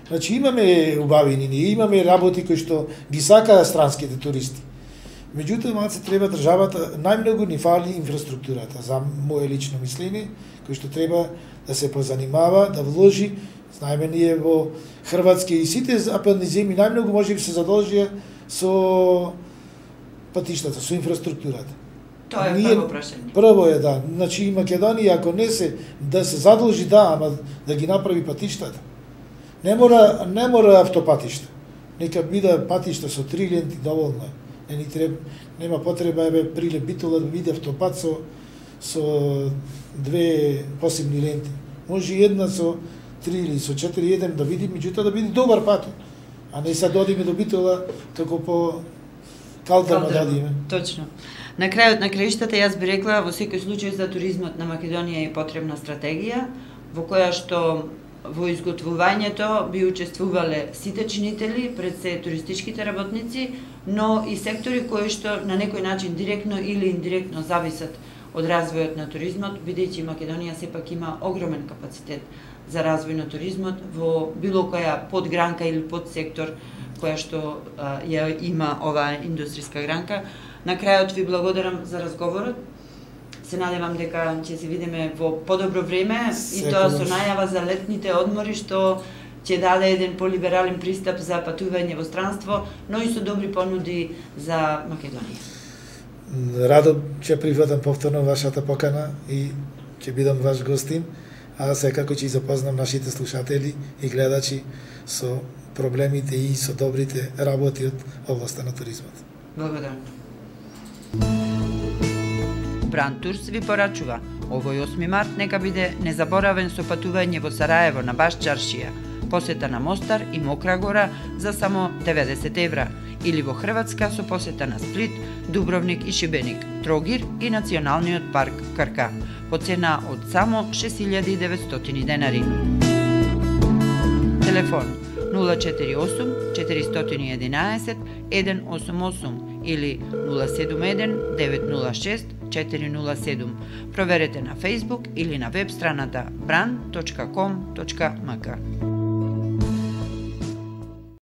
Значи имаме убавини, ние имаме работи кои што ги сакаат странските туристи. Меѓутоа малце треба државата, најмногу ни фали инфраструктурата, за мое лично мислење, кој што треба да се позанимава, да вложи. Знаеме ние во Хрватска и сите западни земји најмногу може би се задолжија со патиштата, со инфраструктурата. Тоа е прво прашање. Прво е да, значи и Македонија ако не се да се задолжи ама да ги направи патиштата. Не мора автопатишта. Нека биде патишта со 3 ленти доволно е. Нема потреба еве Прилеп Битола да биде автопат со 2 посебни ленти. Може и една со 3 или со 4 едем да види, меѓутоа да биде добар пат. А не се додиме до Битола како по калдерно дадиме. Точно. На крајот на краиштата јас би рекла во секој случај за туризмот на Македонија е потребна стратегија во која што во изготвувањето би учествувале сите чинители, пред се туристичките работници, но и сектори кои што на некој начин директно или индиректно зависат од развојот на туризмот, бидејќи Македонија сепак има огромен капацитет за развој на туризмот во било која подгранка или подсектор која што ја има оваа индустријска гранка. На крајот ви благодарам за разговорот. Се надевам дека ќе се видиме во подобро време и тоа со најава за летните одмори што ќе даде еден полиберален пристап за патување во странство, но и со добри понуди за Македонија. Радо ќе прифатам повторно вашата покана и ќе бидам ваш гостин, а секако ќе запознам нашите слушатели и гледачи со проблемите и со добрите работи од областа на туризмот. Благодарам. Бранд Турс ви порачува, овој 8 март нека биде незаборавен со патување во Сараево на Баш чаршија, посета на Мостар и Мокра гора за само 90 евра, или во Хрватска со посета на Сплит, Дубровник и Шибеник, Трогир и Националниот парк Крка, по цена од само 6.900 денари. Телефон 048 411 188 или 071 906 407. Проверете на Facebook или на веб страната brand.com.mk.